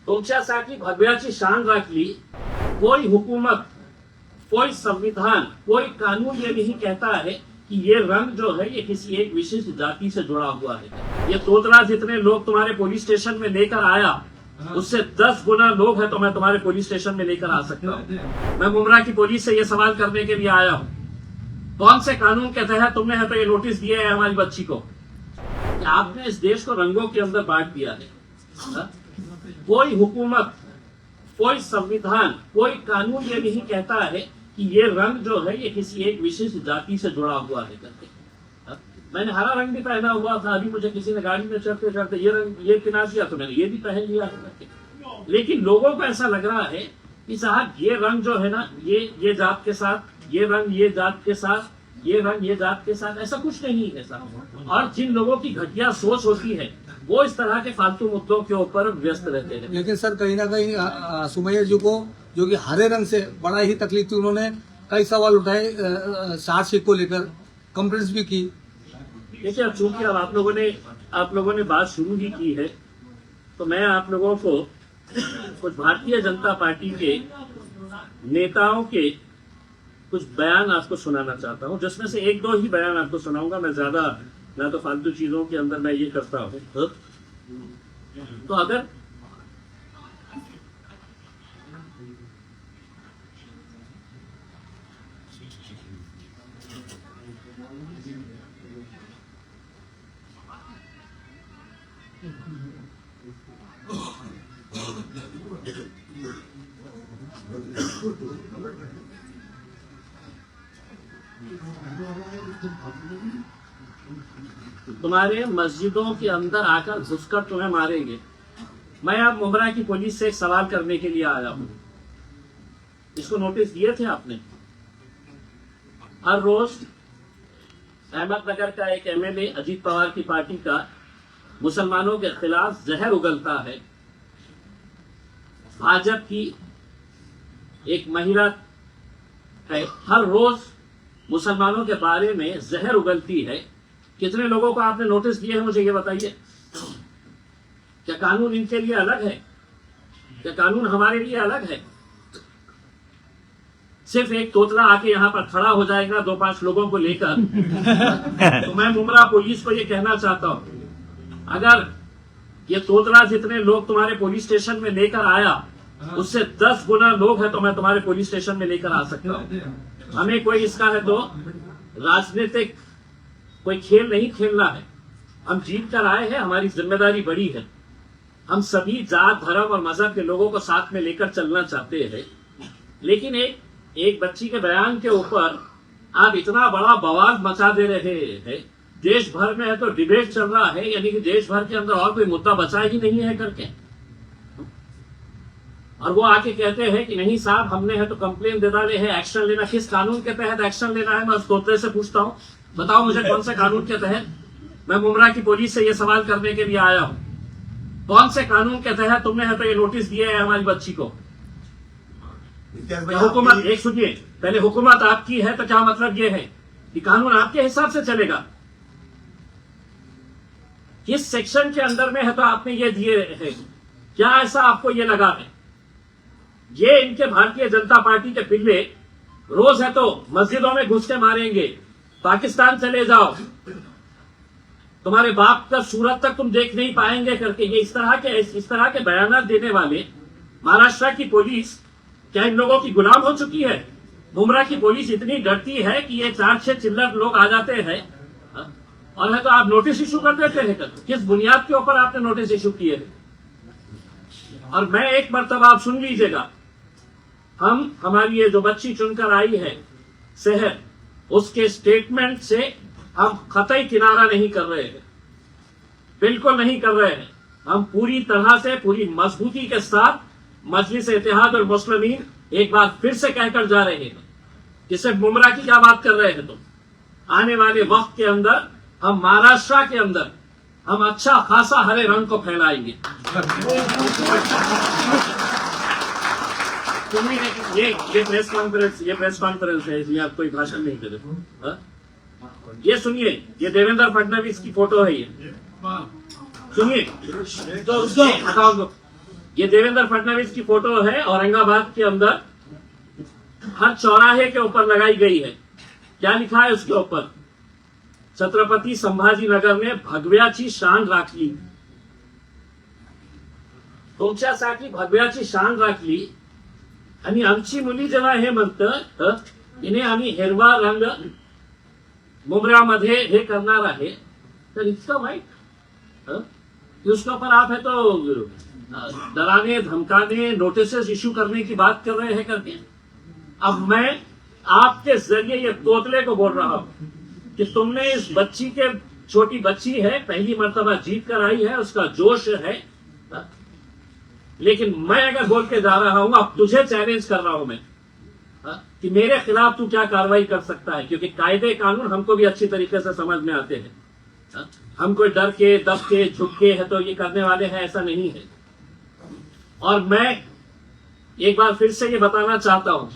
तुमच्यासाठी भगव्याची शान राखली। कोई हुकूमत, कोई संविधान, कोई कानून ये नहीं कहता है कि ये रंग जो है ये किसी एक विशिष्ट जाति से जुड़ा हुआ है। ये तोतला जितने लोग तुम्हारे पुलिस स्टेशन में लेकर आया, उससे 10 गुना लोग हैं तो मैं तुम्हारे पुलिस स्टेशन में लेकर आ सकता हूँ। मैं मुमरा की पुलिस से ये सवाल करने के लिए आया हूँ, कौन से कानून के तहत तुमने है तो ये नोटिस दिए है हमारी बच्ची को कि आपने इस देश को रंगों के अंदर बांट दिया है। हा? कोई हुकूमत, कोई संविधान, कोई कानून ये नहीं कहता है कि ये रंग जो है ये किसी एक विशिष्ट जाति से जुड़ा हुआ है करके। मैंने हरा रंग भी पहना हुआ था, अभी मुझे किसी ने गाड़ी में चढ़ते चढ़ते ये रंग ये पिना दिया तो मैंने ये भी पहन लिया करके। लेकिन लोगों को ऐसा लग रहा है कि साहब ये रंग जो है ना ये जात के साथ, ये रंग ये जात के साथ, ये रंग ये जात के साथ, ऐसा कुछ नहीं है साहब। और जिन लोगों की घटिया सोच होती है वो इस तरह के फालतू मुद्दों के ऊपर व्यस्त रहते हैं। लेकिन सर कहीं ना कहीं सुमैया जी को जो कि हरे रंग से बड़ा ही तकलीफ थी, उन्होंने कई सवाल उठाए चार्जशीट को लेकर, कंप्लेंट्स भी की। देखिए, अब चूंकि अब आप लोगों ने बात शुरू ही की है तो मैं आप लोगों को कुछ भारतीय जनता पार्टी के नेताओं के कुछ बयान आपको सुनाना चाहता हूं, जिसमें से 1-2 ही बयान आपको सुनाऊंगा। मैं ज्यादा ना तो फालतू चीजों के अंदर मैं ये करता हूं। तो अगर तुम्हारे मस्जिदों के अंदर आकर घुसकर तुम्हें मारेंगे। मैं अब मुमरा की पुलिस से एक सवाल करने के लिए आया हूं। इसको नोटिस दिए थे आपने? हर रोज अहमदनगर का एक एमएलए अजीत पवार की पार्टी का मुसलमानों के खिलाफ जहर उगलता है। भाजपा की एक महिला है, हर रोज मुसलमानों के बारे में जहर उगलती है। कितने लोगों को आपने नोटिस दिए हैं मुझे ये बताइए। क्या कानून इनके लिए अलग है? क्या कानून हमारे लिए अलग है? सिर्फ एक तोतला आके यहाँ पर खड़ा हो जाएगा 2-5 लोगों को लेकर तो मैं मुमरा पुलिस को ये कहना चाहता हूं, अगर ये तोतला जितने लोग तुम्हारे पुलिस स्टेशन में लेकर आया, उससे 10 गुना लोग हैं तो मैं तुम्हारे पुलिस स्टेशन में लेकर आ सकता हूं। हमें कोई इसका है तो राजनीतिक कोई खेल नहीं खेलना है। हम जीत कर आए हैं, हमारी जिम्मेदारी बड़ी है। हम सभी जात, धर्म और मजहब के लोगों को साथ में लेकर चलना चाहते हैं। लेकिन एक बच्ची के बयान के ऊपर आप इतना बड़ा बवाल मचा दे रहे हैं। देश भर में है तो डिबेट चल रहा है, यानी कि देश भर के अंदर और कोई मुद्दा बचा ही नहीं है करके, और वो आके कहते हैं कि नहीं साहब हमने है तो कंप्लेन दे डाले है, एक्शन लेना। किस कानून के तहत एक्शन लेना है? मैं उस तोतले से पूछता हूँ, बताओ मुझे कौन से कानून के तहत। मैं मुमरा की पुलिस से ये सवाल करने के लिए आया हूँ, कौन से कानून के तहत तुमने है तो ये नोटिस दिए है हमारी बच्ची को। हुकूमत, एक सुनिए, पहले हुकूमत आपकी है तो क्या मतलब ये है कि कानून आपके हिसाब से चलेगा? किस सेक्शन के अंदर में है तो आपने ये दिए हैं? क्या ऐसा आपको ये लगा है? ये इनके भारतीय जनता पार्टी के पिल्ले रोज है तो मस्जिदों में घुस के मारेंगे, पाकिस्तान चले जाओ, तुम्हारे बाप का सूरत तक तुम देख नहीं पाएंगे करके ये इस तरह के बयान देने वाले महाराष्ट्र की पुलिस क्या इन लोगों की गुलाम हो चुकी है? मुमरा की पुलिस इतनी डरती है कि ये 4-6 चिल्लर लोग आ जाते हैं और है तो आप नोटिस इशू कर देते हैं। किस बुनियाद के ऊपर आपने नोटिस इशू किए? और मैं एक मर्तबा आप सुन लीजिएगा, हमारी ये जो बच्ची चुनकर आई है शहर, उसके स्टेटमेंट से हम कतई किनारा नहीं कर रहे हैं, बिल्कुल नहीं कर रहे हैं। हम पूरी तरह से पूरी मजबूती के साथ मजलिस इत्तेहाद और मुस्लिमीन एक बार फिर से कहकर जा रहे हैं कि सिर्फ मुमरा की क्या बात कर रहे हैं तुम। आने वाले वक्त के अंदर हम महाराष्ट्र के अंदर हम अच्छा खासा हरे रंग को फैलाएंगे। ये प्रेस कॉन्फ्रेंस है, इसमें आप कोई भाषण नहीं करे। ये सुनिए, ये देवेंद्र फडणवीस की फोटो है, ये सुनिए तो हटाओ। ये देवेंद्र फडणवीस की फोटो है, औरंगाबाद के अंदर हर चौराहे के ऊपर लगाई गई है। क्या लिखा है उसके ऊपर? छत्रपती संभाजीनगरने भगव्याची शान राखली। तुमच्यासाठी भगव्याची शान राखली आणि आमची मुली जेव्हा हे म्हणतं इने आम्ही हिरवा रंग मुंबऱ्यामध्ये हे करणार आहे, तर इतकं वाईट कि उसके ऊपर आप है तो डराने धमकाने नोटिसेस इश्यू करने की बात कर रहे हैं करके। अब मैं आपके जरिए ये तोतले को बोल रहा हूं कि तुमने इस बच्ची के, छोटी बच्ची है, पहली मर्तबा जीत कर आई है, उसका जोश है, लेकिन मैं अगर बोल के जा रहा हूं, अब तुझे चैलेंज कर रहा हूं मैं कि मेरे खिलाफ तू क्या कार्रवाई कर सकता है, क्योंकि कायदे कानून हमको भी अच्छी तरीके से समझ में आते हैं। हम कोई डर के दब के झुक के है तो ये करने वाले हैं, ऐसा नहीं है। और मैं एक बार फिर से ये बताना चाहता हूं,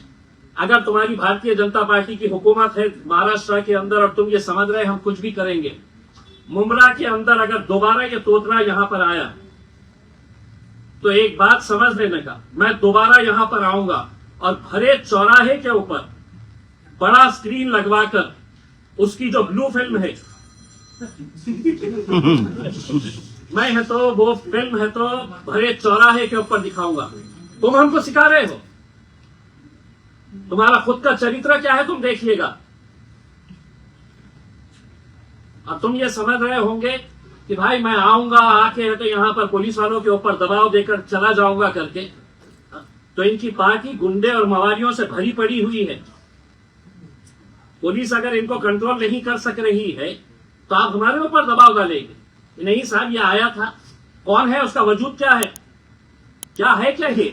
अगर तुम्हारी भारतीय जनता पार्टी की हुकूमत है महाराष्ट्र के अंदर और तुम ये समझ रहे हम कुछ भी करेंगे, मुंब्रा के अंदर अगर दोबारा ये तोतला यहां पर आया तो एक बात समझ लेने का, मैं दोबारा यहां पर आऊंगा और भरे चौराहे के ऊपर बड़ा स्क्रीन लगवाकर उसकी जो ब्लू फिल्म है मैं है तो वो फिल्म है तो भरे चौराहे के ऊपर दिखाऊंगा। तुम हमको सिखा रहे हो, तुम्हारा खुद का चरित्र क्या है तुम देखिएगा। अब तुम ये समझ रहे होंगे कि भाई मैं आऊंगा, आके है तो यहां पर पुलिस वालों के ऊपर दबाव देकर चला जाऊंगा करके, तो इनकी पार्टी गुंडे और मवालियों से भरी पड़ी हुई है। पुलिस अगर इनको कंट्रोल नहीं कर सक रही है तो आप हमारे ऊपर दबाव डालेंगे। नहीं साहब, ये आया था, कौन है, उसका वजूद क्या है, क्या है क्या ये?